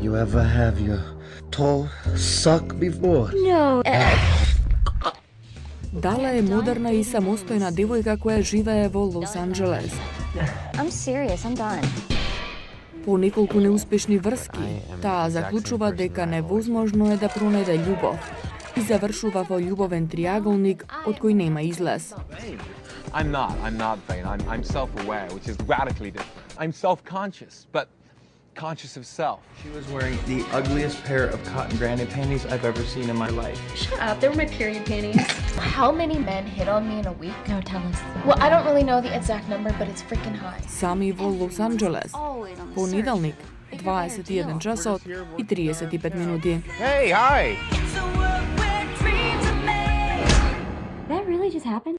You ever have your toe suck before? No. Dala je moderna i samostojna devojka koja живее во Лос Анџелес. I'm serious, I'm done. По неколку неуспешни врски, таа заклучува дека невозможно е да пронајде љубов и завршува во љубовен триаголник од кој нема излез. I'm not vain. I'm self-aware, which is radically different. I'm self-conscious, but conscious of self. She was wearing the ugliest pair of cotton granny panties I've ever seen in my life. Shut up, they were my period panties. How many men hit on me in a week? No, tell us. Well, I don't really know the exact number, but it's freaking high. Сами во Лос Анџелес. Понеделник, 21 часот и 35 минути. Hey, hi! That really just happened?